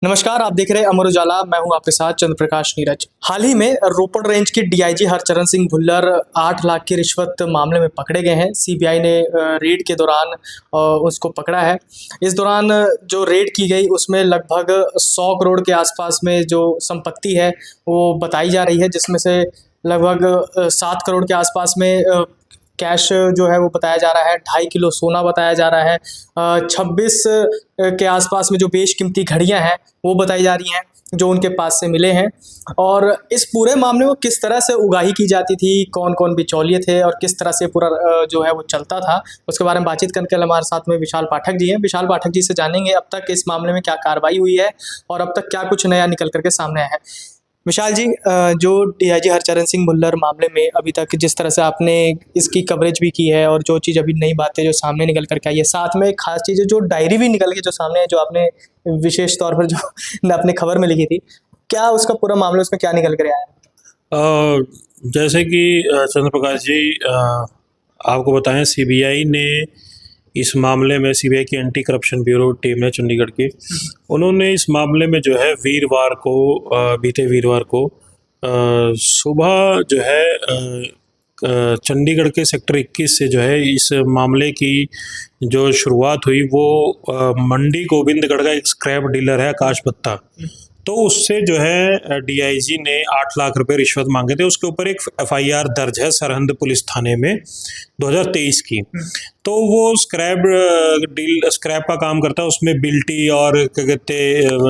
नमस्कार, आप देख रहे हैं अमर उजाला। मैं हूं आपके साथ चंद्र प्रकाश नीरज। हाल ही में रोपड़ रेंज के डीआईजी हरचरण सिंह भुल्लर 8 लाख की रिश्वत मामले में पकड़े गए हैं। सीबीआई ने रेड के दौरान उसको पकड़ा है। इस दौरान जो रेड की गई उसमें लगभग 100 करोड़ के आसपास में जो संपत्ति है वो बताई जा रही है, जिसमें से लगभग 7 करोड़ के आसपास में कैश जो है वो बताया जा रहा है। 2.5 किलो सोना बताया जा रहा है। 26 के आसपास में जो बेशकीमती घड़ियां हैं वो बताई जा रही हैं जो उनके पास से मिले हैं। और इस पूरे मामले में किस तरह से उगाही की जाती थी, कौन कौन बिचौलिए थे और किस तरह से पूरा जो है वो चलता था, उसके बारे में बातचीत करने के लिए हमारे साथ में विशाल पाठक जी हैं। विशाल पाठक जी से जानेंगे अब तक इस मामले में क्या कार्रवाई हुई है और अब तक क्या कुछ नया निकल करके सामने आया है। विशाल जी, जो डीआईजी हरचरण सिंह भुल्लर मामले में अभी तक जिस तरह से आपने इसकी कवरेज भी की है और जो चीज़ अभी नई बातें जो सामने निकल कर के आई है, साथ में एक खास चीज़ है जो डायरी भी निकल के जो सामने है, जो आपने विशेष तौर पर जो अपनी खबर में लिखी थी, क्या उसका पूरा मामला उसमें क्या निकल कर आया है? जैसे कि चंद्र प्रकाश जी, आपको बताएं, सीबीआई ने इस मामले में, सीबीआई की एंटी करप्शन ब्यूरो टीम है चंडीगढ़ की, उन्होंने इस मामले में जो है वीरवार को, बीते वीरवार को सुबह जो है चंडीगढ़ के सेक्टर 21 से जो है इस मामले की जो शुरुआत हुई वो मंडी गोविंदगढ़ का एक स्क्रैप डीलर है आकाश बत्ता, तो उससे जो है डीआईजी ने 8 लाख रुपए रिश्वत मांगे थे। उसके ऊपर एक एफआईआर दर्ज है सरहिंद पुलिस थाने में 2023 की। तो वो स्क्रैप का काम करता है, उसमें बिल्टी और क्या कहते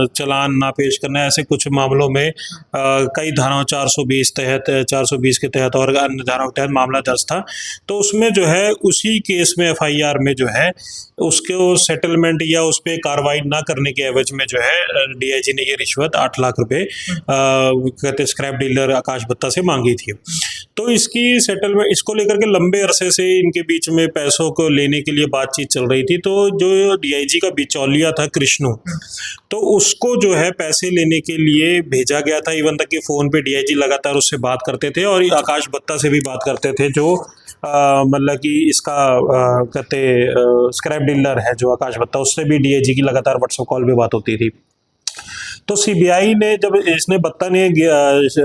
चालान ना पेश करना, ऐसे कुछ मामलों में कई धाराओं 420 के तहत और अन्य धाराओं के तहत मामला दर्ज था। तो उसमें जो है उसी केस में एफआईआर में जो है उसके सेटलमेंट या उस पर कार्रवाई ना करने के एवज में जो है डीआईजी ने ये रिश्वत 8 लाख रुपए कहते स्क्रैप डीलर आकाश बत्ता से मांगी थी। तो इसकी सेटलमेंट, इसको लेकर के लंबे अरसे से इनके बीच में पैसों को लेने के लिए बातचीत चल रही थी। तो जो डीआईजी का बिचौलिया था कृष्णु, तो उसको जो है पैसे लेने के लिए भेजा गया था। इवन तक कि फोन पे डीआईजी लगातार उससे बात करते थे और आकाश बत्ता से भी बात करते थे, जो मतलब कि इसका कहते स्क्रैप डीलर है जो आकाश बत्ता, उससे भी डीआईजी की लगातार व्हाट्सएप कॉल पे बात होती थी। तो सीबीआई ने, जब इसने बत्ता ने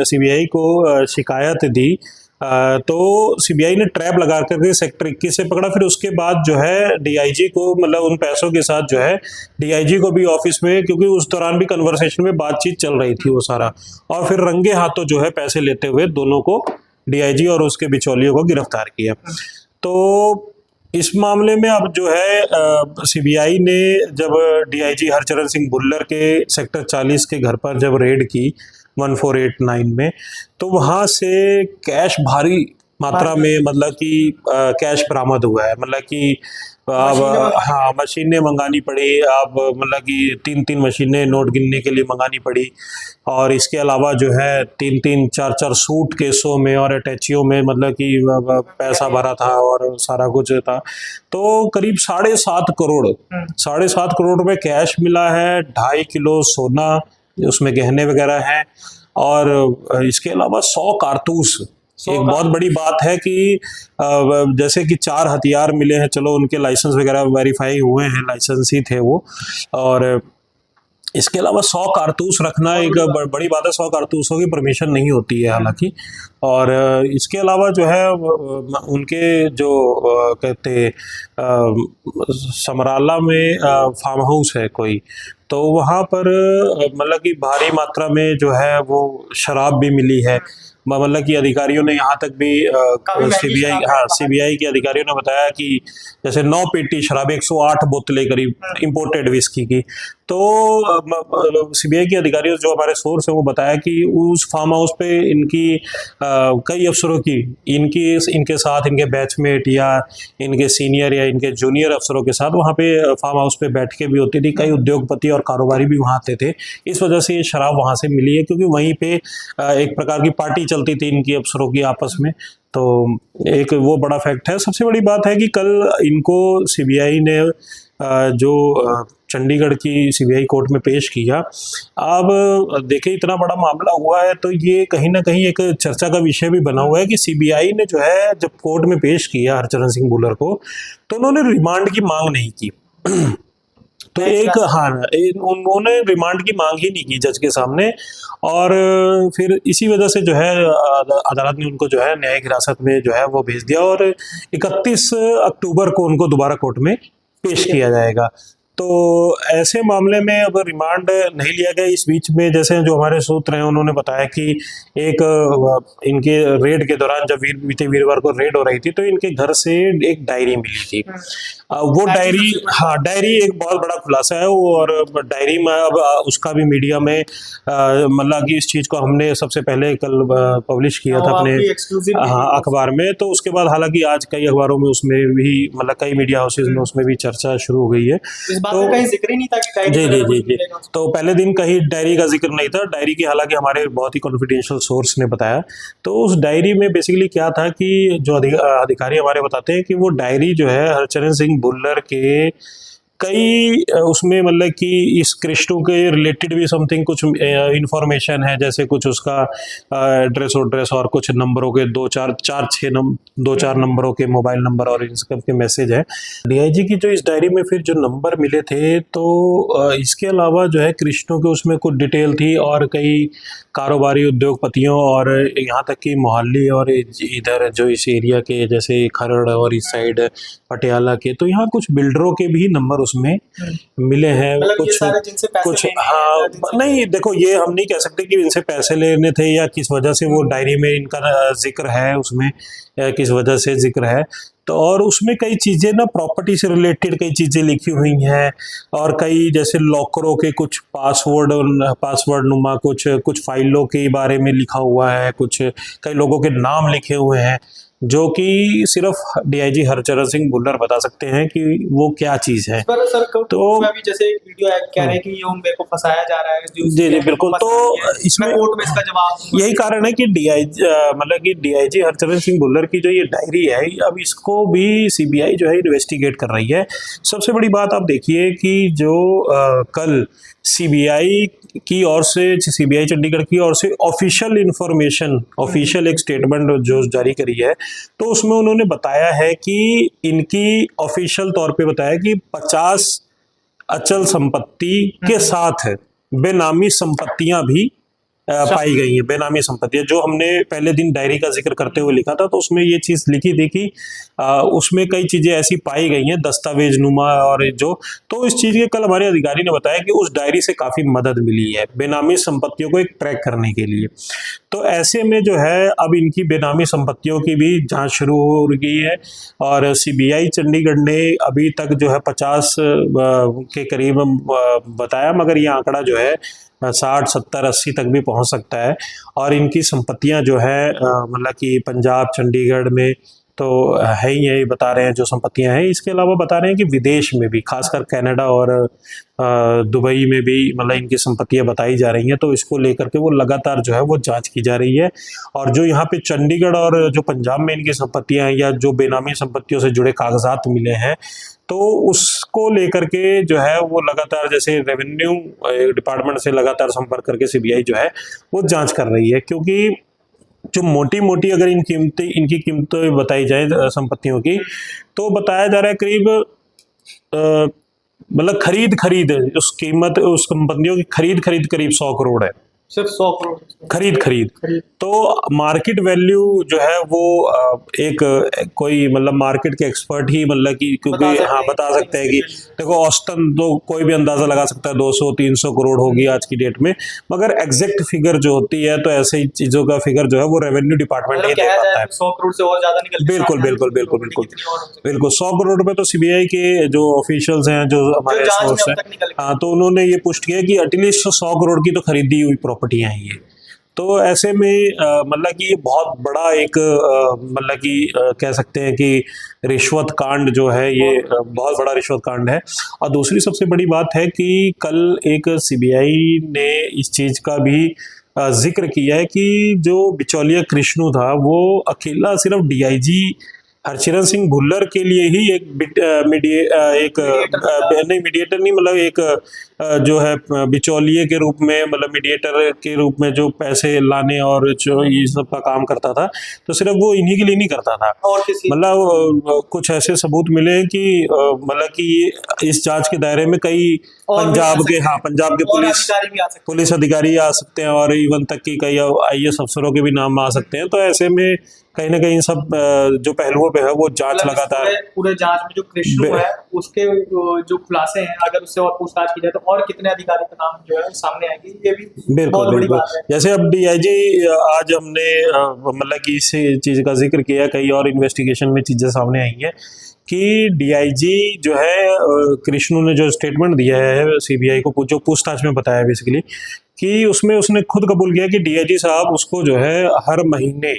सीबीआई को शिकायत दी, तो सीबीआई ने ट्रैप लगा करके सेक्टर 21 से पकड़ा। फिर उसके बाद जो है डीआईजी को, मतलब उन पैसों के साथ जो है डीआईजी को भी ऑफिस में, क्योंकि उस दौरान भी कन्वर्सेशन में बातचीत चल रही थी वो सारा, और फिर रंगे हाथों जो है पैसे लेते हुए दोनों को, डीआईजी और उसके बिचौलियों को गिरफ्तार किया। तो इस मामले में अब जो है सीबीआई ने जब डीआईजी हरचरण सिंह भुल्लर के सेक्टर 40 के घर पर जब रेड की 1489 में, तो वहाँ से कैश भारी मात्रा में, मतलब कि कैश बरामद हुआ है। मतलब कि अब हाँ, मशीनें मंगानी पड़ी, अब मतलब कि 3-3 मशीनें नोट गिनने के लिए मंगानी पड़ी। और इसके अलावा जो है 3-3 4-4 सूट केसों में और अटैचियों में मतलब कि पैसा भरा था और सारा कुछ था। तो करीब 7.5 करोड़ रुपए कैश मिला है, 2.5 किलो सोना, उसमें गहने वगैरह हैं, और इसके अलावा 100 कारतूस। एक बहुत बड़ी बात है कि जैसे कि 4 हथियार मिले हैं, चलो उनके लाइसेंस वगैरह वेरीफाई हुए हैं, लाइसेंस ही थे वो, और इसके अलावा 100 कारतूस रखना एक बड़ी बात है। 100 कारतूसों की परमिशन नहीं होती है हालांकि। और इसके अलावा जो है उनके जो कहते समराला में फार्म हाउस है कोई, तो वहाँ पर मतलब कि भारी मात्रा में जो है वो शराब भी मिली है। मतलब कि अधिकारियों ने यहाँ तक भी सीबीआई के अधिकारियों ने बताया कि जैसे 9 पेटी शराब, 108 बोतलें करीब इंपोर्टेड विस्की की। तो सीबीआई के अधिकारियों, जो हमारे सोर्स है, वो बताया कि उस फार्म हाउस पे इनकी कई अफसरों की, इनके साथ इनके बैचमेट या इनके सीनियर या इनके जूनियर अफसरों के साथ वहाँ पे फार्म हाउस पे बैठकें भी होती थी। कई उद्योगपति और कारोबारी भी वहाँ आते थे। इस वजह से ये शराब वहाँ से मिली है, क्योंकि वहीं पे एक प्रकार की पार्टी चलती थी इनकी अफसरों की आपस में। तो एक वो बड़ा फैक्ट है। सबसे बड़ी बात है कि कल इनको सीबीआई ने जो चंडीगढ़ की सीबीआई कोर्ट में पेश किया। अब देखिए, इतना बड़ा मामला हुआ है तो ये कहीं ना कहीं एक चर्चा का विषय भी बना हुआ है कि सीबीआई ने जो है जब कोर्ट में पेश किया हरचरण सिंह भुल्लर को, तो उन्होंने रिमांड की मांग नहीं की। तो एक हाँ उन्होंने रिमांड की मांग ही नहीं की जज के सामने, और फिर इसी वजह से जो है अदालत ने उनको जो है न्यायिक हिरासत में जो है वो भेज दिया, और 31 अक्टूबर को उनको दोबारा कोर्ट में पेश किया जाएगा। तो ऐसे मामले में अब रिमांड नहीं लिया गया। इस बीच में जैसे जो हमारे सूत्र हैं उन्होंने बताया कि एक इनके रेड के दौरान जब बीते वीरवार को रेड हो रही थी तो इनके घर से एक डायरी मिली थी। वो डायरी, हाँ डायरी एक बहुत बड़ा खुलासा है वो, और डायरी में अब उसका भी मीडिया में मतलब कि इस चीज़ को हमने सबसे पहले कल पब्लिश किया था अपने अखबार में। तो उसके बाद हालांकि आज कई अखबारों में उसमें भी मतलब कई मीडिया हाउसेज में उसमें भी चर्चा शुरू हो गई है। तो कहीं जिक्र ही नहीं था कि जी। तो पहले दिन कहीं डायरी का जिक्र नहीं था। डायरी की हालांकि हमारे बहुत ही कॉन्फिडेंशियल सोर्स ने बताया। तो उस डायरी में बेसिकली क्या था कि जो अधिकारी हमारे बताते हैं कि वो डायरी जो है हरचरण सिंह भुल्लर के कई उसमें मतलब कि इस कृष्णु के रिलेटेड भी समथिंग कुछ इंफॉर्मेशन है, जैसे कुछ उसका एड्रेस और कुछ नंबरों के 2-4 नंबरों के मोबाइल नंबर और इन सब के मैसेज है। डीआईजी की जो इस डायरी में फिर जो नंबर मिले थे, तो इसके अलावा जो है कृष्णु के उसमें कुछ डिटेल थी और कई कारोबारी उद्योगपतियों और यहाँ तक कि मोहाली और इधर जो इस एरिया के जैसे खरड़ और इस साइड पटियाला के, तो यहाँ कुछ बिल्डरों के भी नंबर उसमें मिले हैं। कुछ हाँ नहीं देखो, ये हम नहीं कह सकते कि इनसे पैसे लेने थे या किस वजह से वो डायरी में इनका जिक्र है, उसमें किस वजह से जिक्र है। तो और उसमें कई चीज़ें ना प्रॉपर्टी से रिलेटेड कई चीज़ें लिखी हुई हैं, और कई जैसे लॉकरों के कुछ पासवर्ड नुमा कुछ फाइलों के बारे में लिखा हुआ है, कुछ कई लोगों के नाम लिखे हुए हैं, जो कि सिर्फ डीआईजी हरचरण सिंह भुल्लर बता सकते हैं कि वो क्या चीज़ है। सर तो अभी जैसे वीडियो कह रहे हैं कि ये मेरे को फंसाया जा रहा है। जी बिल्कुल। तो इसमें कोर्ट में इसका जवाब यही कारण है कि डीआईजी हरचरण सिंह भुल्लर की जो ये डायरी है, अब इसको भी सीबीआई जो है इन्वेस्टिगेट कर रही है। सबसे बड़ी बात आप देखिए कि जो कल सीबीआई की ओर से, सीबीआई चंडीगढ़ की ओर से ऑफिशियल इंफॉर्मेशन, ऑफिशियल एक स्टेटमेंट जो जारी करी है, तो उसमें उन्होंने बताया है कि इनकी ऑफिशियल तौर पे बताया कि 50 अचल संपत्ति के साथ बेनामी संपत्तियां भी पाई गई हैं। बेनामी संपत्तियां जो हमने पहले दिन डायरी का जिक्र करते हुए लिखा था, तो उसमें ये चीज़ लिखी थी कि उसमें कई चीज़ें ऐसी पाई गई हैं दस्तावेज नुमा, और जो तो इस चीज़ के कल हमारे अधिकारी ने बताया कि उस डायरी से काफ़ी मदद मिली है बेनामी संपत्तियों को एक ट्रैक करने के लिए। तो ऐसे में जो है अब इनकी बेनामी संपत्तियों की भी जांच शुरू हो गई है, और सीबीआई चंडीगढ़ ने अभी तक जो है 50 के करीब बताया, मगर ये आंकड़ा जो है 60, 70, 80 तक भी पहुंच सकता है। और इनकी संपत्तियां जो है मतलब कि पंजाब चंडीगढ़ में तो है ही, यही बता रहे हैं जो संपत्तियां हैं। इसके अलावा बता रहे हैं कि विदेश में भी, खासकर कनाडा और दुबई में भी मतलब इनकी संपत्तियां बताई जा रही हैं। तो इसको लेकर के वो लगातार जो है वो जांच की जा रही है। और जो यहाँ पे चंडीगढ़ और जो पंजाब में इनकी संपत्तियां हैं या जो बेनामी संपत्तियों से जुड़े कागजात मिले हैं, तो उसको लेकर के जो है वो लगातार जैसे रेवेन्यू डिपार्टमेंट से लगातार संपर्क करके सीबीआई जो है वो जांच कर रही है। क्योंकि जो मोटी अगर इनकी कीमतें बताई जाए संपत्तियों की, तो बताया जा रहा है करीब मतलब खरीद उस कीमत, उस कंपनियों की खरीद करीब 100 करोड़ है, सिर्फ 100 करोड़ खरीद। तो मार्केट वैल्यू जो है वो एक कोई मतलब मार्केट के एक्सपर्ट ही मतलब कि, क्योंकि हाँ बता सकते हैं कि देखो औसतन तो कोई भी अंदाजा लगा सकता है 200-300 करोड़ होगी आज की डेट में, मगर एग्जैक्ट फिगर जो होती है तो ऐसे ही चीजों का फिगर जो है वो रेवेन्यू डिपार्टमेंट ही दे पाता है। 100 करोड़ से और ज्यादा निकल बिल्कुल 100 करोड़ रुपए तो सीबीआई के जो ऑफिशियल्स हैं, जो हमारे सोर्स हैं, हाँ तो उन्होंने ये पुष्ट किया कि एटलीस्ट 100 करोड़ की तो खरीदी हुई प्रॉपर्टियां हैं ये। तो ऐसे में मतलब कि ये बहुत बड़ा एक मतलब कि कह सकते हैं कि रिश्वत कांड जो है ये बहुत बड़ा रिश्वत कांड है। और दूसरी सबसे बड़ी बात है कि कल एक सीबीआई ने इस चीज़ का भी जिक्र किया है कि जो बिचौलिया कृष्णु था वो अकेला सिर्फ डीआईजी हरचरण सिंह भुल्लर के लिए ही एक मीडिएटर नहीं, मतलब एक जो है बिचौलिए के रूप में, मतलब मीडिएटर के रूप में जो पैसे लाने और जो ये सब का काम करता था, तो सिर्फ वो इन्हीं के लिए नहीं करता था, और किसी मतलब कुछ ऐसे सबूत मिले हैं कि मतलब कि इस जांच के दायरे में कई पंजाब के पुलिस अधिकारी आ सकते हैं, और इवन तक कि कई IAS अफसरों के भी नाम आ सकते हैं। तो ऐसे में कहीं ना कहीं सब जो पहलुओं पे है वो जांच लगातार पूरे जांच में जो कृष्णु है उसके जो खुलासे हैं, अगर उससे और पूछताछ की जाए तो और कितने अधिकारी का नाम जो है सामने आएगी, ये भी बहुत बड़ी बात है। जैसे अब DIG आज हमने मतलब कि इस चीज का जिक्र किया, कई और इन्वेस्टिगेशन में चीजें सामने आई हैं कि DIG जो है कृष्णु ने जो स्टेटमेंट दिया है CBI को, जो पूछताछ में बताया बेसिकली, कि उसमें उसने खुद कबूल किया कि DIG साहब उसको जो है हर महीने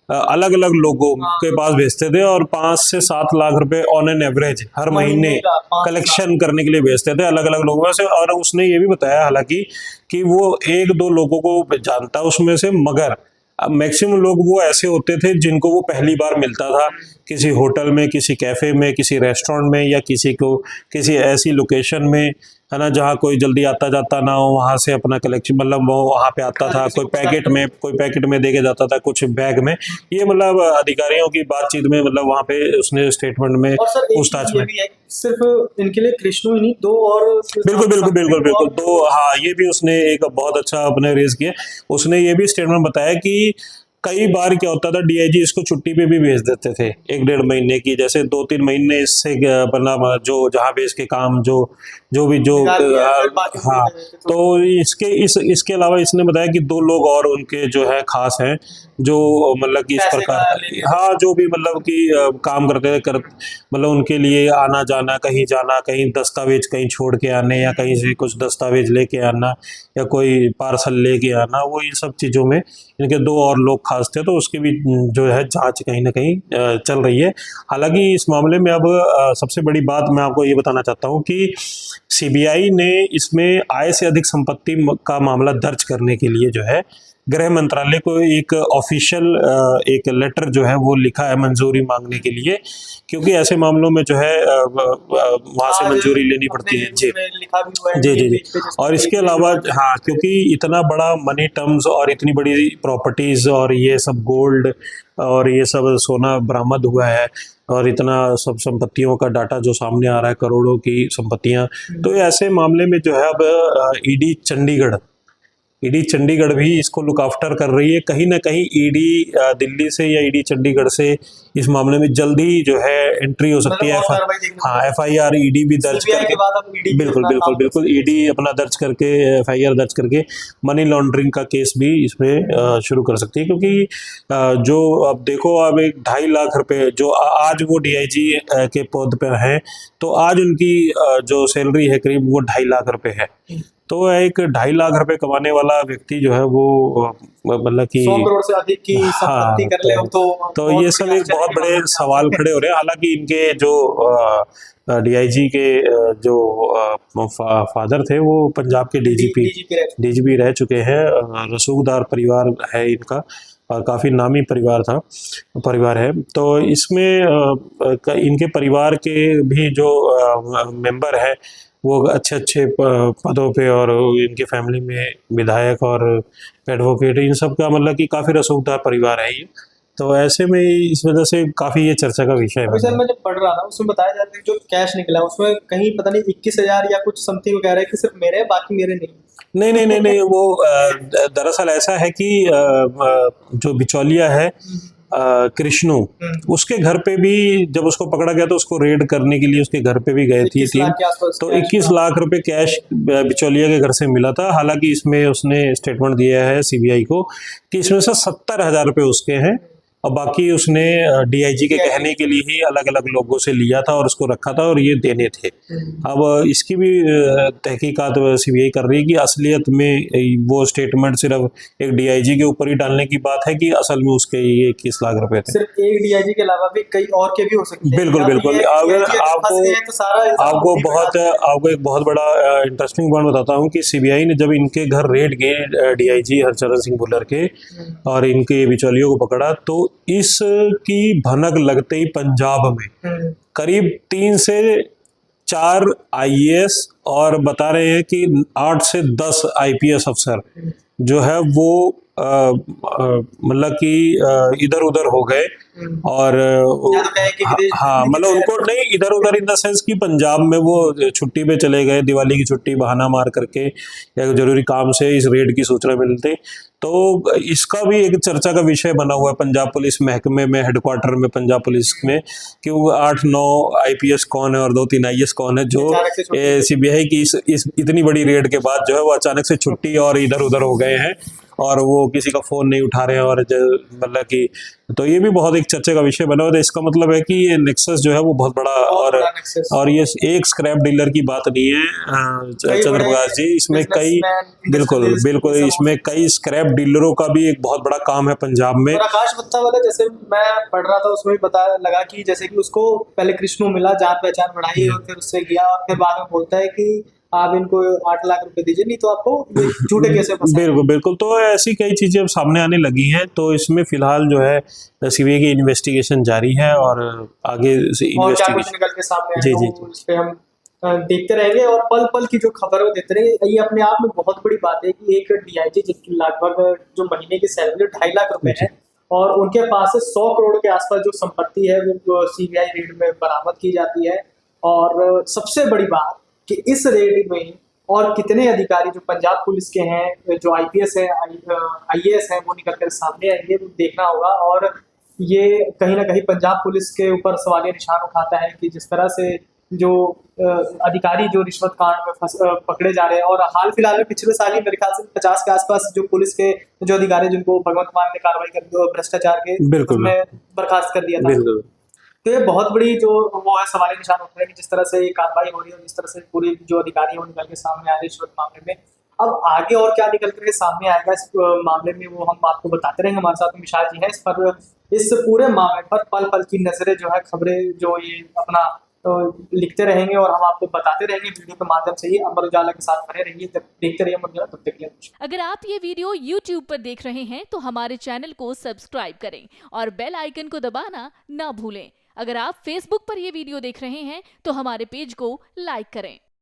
अलग अलग लोगों के पास भेजते थे और 5 से 7 लाख रुपए ऑन एन एवरेज हर महीने कलेक्शन करने के लिए भेजते थे अलग अलग लोगों से। और उसने ये भी बताया हालांकि कि वो 1-2 लोगों को जानता उसमें से, मगर मैक्सिमम लोग वो ऐसे होते थे जिनको वो पहली बार मिलता था, किसी होटल में, किसी कैफे में, किसी रेस्टोरेंट में, या किसी ऐसी लोकेशन में, है ना, जहाँ कोई जल्दी आता जाता ना हो, वहाँ से अपना कलेक्शन, मतलब वो वहाँ पे आता था, कोई पैकेट में दे के जाता था, कुछ बैग में। ये मतलब अधिकारियों की बातचीत में, मतलब वहाँ पे उसने स्टेटमेंट में पूछताछ में सिर्फ इनके लिए कृष्णु ही नहीं, 2 और बिल्कुल 2, हाँ, ये भी उसने एक बहुत अच्छा अपने रेज किया। उसने ये भी स्टेटमेंट बताया कि कई बार क्या होता था, DIG इसको छुट्टी पे भी भेज देते थे 1-1.5 महीने की, जैसे 2-3 महीने इससे मतलब जो जहाँ पे इसके काम जो हाँ। तो इसके अलावा इसने बताया कि 2 लोग और उनके जो है खास हैं, जो मतलब कि इस प्रकार, हाँ, जो भी मतलब कि काम करते थे, मतलब उनके लिए आना जाना, कहीं दस्तावेज कहीं छोड़ के आने, या कहीं से कुछ दस्तावेज लेके आना, या कोई पार्सल लेके आना, वो इन सब चीज़ों में इनके 2 और लोग खास थे। तो उसकी भी जो है जांच कहीं ना कहीं चल रही है। हालांकि इस मामले में अब सबसे बड़ी बात मैं आपको ये बताना चाहता हूँ कि CBI ने इसमें आय से अधिक संपत्ति का मामला दर्ज करने के लिए जो है गृह मंत्रालय को एक ऑफिशियल एक लेटर जो है वो लिखा है मंजूरी मांगने के लिए, क्योंकि ऐसे मामलों में जो है वहाँ से मंजूरी लेनी पड़ती है। जी। और इसके अलावा हाँ, क्योंकि इतना बड़ा मनी टर्म्स और इतनी बड़ी प्रॉपर्टीज और ये सब गोल्ड और ये सब सोना बरामद हुआ है, और इतना सब संपत्तियों का डाटा जो सामने आ रहा है, करोड़ों की संपत्तियां, तो ऐसे मामले में जो है अब ईडी चंडीगढ़ भी इसको लुक आफ्टर कर रही है। कहीं ना कहीं ईडी दिल्ली से या ईडी चंडीगढ़ से इस मामले में जल्दी जो है एंट्री हो सकती है। हाँ, FIR ईडी भी दर्ज करके, बिल्कुल ईडी अपना दर्ज करके, FIR दर्ज करके मनी लॉन्ड्रिंग का केस भी इसमें शुरू कर सकती है। क्योंकि जो अब देखो, अब 2.5 लाख रुपए जो आज वो DIG के पद पर है, तो आज उनकी जो सैलरी है करीब वो 2.5 लाख रुपए है। तो एक 2.5 लाख रुपए कमाने वाला व्यक्ति जो है वो मतलब कि 100 करोड़ से अधिक की संपत्ति कर ले, तो ये सब एक बहुत बड़े सवाल खड़े हो रहे हैं। हालांकि इनके जो DIG के जो फादर थे वो पंजाब के DGP रह चुके हैं। रसूखदार परिवार है इनका और काफ़ी नामी परिवार है। तो इसमें इनके परिवार के भी जो मेंबर है वो अच्छे पदों पे, और इनके फैमिली में विधायक और एडवोकेट, इन सब का मतलब कि काफ़ी रसूखदार परिवार है ये। तो ऐसे में इस वजह से काफ़ी ये चर्चा का विषय है। सर, मैं जब पढ़ रहा था उसमें बताया जाता है जो कैश निकला उसमें कहीं पता नहीं 21,000 या कुछ समथिंग कह रहे हैं कि सिर्फ मेरे है, बाकी मेरे नहीं। वो दरअसल ऐसा है कि जो बिचौलिया है कृष्णु, उसके घर पे भी जब उसको पकड़ा गया तो उसको रेड करने के लिए उसके घर पे भी गए थी टीम। तो 21 लाख रुपए कैश बिचौलिया के घर से मिला था। हालांकि इसमें उसने स्टेटमेंट दिया है CBI को कि इसमें से 70,000 रुपए उसके हैं, और बाकी उसने DIG के कहने के लिए ही अलग अलग लोगों से लिया था और उसको रखा था, और ये देने थे। अब इसकी भी तहकीकात CBI कर रही है कि असलियत में वो स्टेटमेंट सिर्फ एक DIG के ऊपर ही डालने की बात है कि असल में उसके ये 21 लाख रुपए थे। सिर्फ एक DIG के अलावा भी कई और के भी हो सकते हैं। बिल्कुल। अगर आपको एक बहुत बड़ा इंटरेस्टिंग पॉइंट बताता हूँ कि CBI ने जब इनके घर रेड किए DIG हरचरण सिंह भुल्लर के और इनके बिचौलियों को पकड़ा, तो इसकी भनक लगते ही पंजाब में करीब 3 से 4 आईएएस और बता रहे हैं कि 8 से 10 आईपीएस अफसर जो है वो मतलब कि इधर उधर हो गए और हाँ मतलब उनको नहीं इधर उधर इन द सेंस कि पंजाब में वो छुट्टी पे चले गए, दिवाली की छुट्टी बहाना मार करके या जरूरी काम से इस रेड की सूचना मिलते। तो इसका भी एक चर्चा का विषय बना हुआ है पंजाब पुलिस महकमे में, हेडक्वार्टर में पंजाब पुलिस में, कि वो 8-9 आईपीएस कौन है और 2-3 आईएएस कौन है जो सीबीआई की इस इतनी बड़ी रेड के बाद जो है वो अचानक से छुट्टी और इधर उधर हो गए हैं और वो किसी का फोन नहीं उठा रहे हैं और मतलब कि तो ये भी बहुत एक चर्चे का विषय बना हुआ है। इसका मतलब है कि ये नेक्सस जो है वो बहुत बड़ा और ये एक स्क्रैप डीलर की बात नहीं है चंद्रप्रकाश जी, इसमें कई बिल्कुल बिल्कुल इसमें कई स्क्रैप डीलरों का भी एक बहुत बड़ा काम है पंजाब में। आकाश बत्ता वाला जैसे मैं पढ़ रहा था उसमें पता लगा कि जैसे कि उसको पहले कृष्णो मिला, जान पहचान बढ़ाई और फिर उससे गया और फिर बाद में बोलता है कि आप इनको 8 लाख रुपए दीजिए नहीं तो आपको झूठे कैसे फंसा। बिल्कुल बिल्कुल, तो ऐसी कई चीजें अब सामने आने लगी हैं। तो इसमें फिलहाल जो है सीबीआई की इन्वेस्टिगेशन जारी है और आगे से इन्वेस्टिगेशन निकल के सामने आए तो इस पे हम देखते रहेंगे और पल पल की जो खबर देते रहेंगे। ये अपने आप में बहुत बड़ी बात है कि एक डीआईजी जिसकी लगभग जो महीने की सैलरी 2.5 लाख रुपए है और उनके पास से 100 करोड़ के आसपास जो संपत्ति है वो सीबीआई रेड में बरामद की जाती है। और सबसे बड़ी बात कि इस रेड में और कितने अधिकारी जो पंजाब पुलिस के हैं, जो आईपीएस है, आईएएस है, वो निकल कर सामने आएंगे, वो देखना होगा। और ये कहीं ना कहीं पंजाब पुलिस के ऊपर सवालिया निशान उठाता है कि जिस तरह से जो अधिकारी जो रिश्वत कांड में पकड़े जा रहे हैं और हाल फिलहाल में पिछले साल ही मेरे ख्याल से 50 के आसपास जो पुलिस के जो अधिकारी जिनको भगवंत मान ने कार्रवाई कर भ्रष्टाचार के उसमें बर्खास्त कर दिया था। तो ये बहुत बड़ी जो वो है सवालिया निशान उठ रहा है कि जिस तरह से ये कार्रवाई हो रही है, जिस तरह से पूरी जो अधिकारी है वो निकल के सामने आ रहे रिश्वत मामले में। अब आगे और क्या निकल करके सामने आएगा इस मामले में वो हम आपको बताते रहेंगे। हमारे साथ विशाल जी हैं इस पूरे मामले पर पल पल की नजरें जो है खबरें जो ये अपना लिखते रहेंगे और हम आपको बताते रहेंगे वीडियो के माध्यम से ही। अमर उजाला के साथ बने रहिए, देखते रहिए अमर उजाला, तब तक के लिए। अगर आप ये वीडियो YouTube पर देख रहे हैं तो हमारे चैनल को सब्सक्राइब करें और बेल आइकन को दबाना ना भूलें। अगर आप Facebook पर ये वीडियो देख रहे हैं तो हमारे पेज को लाइक करें।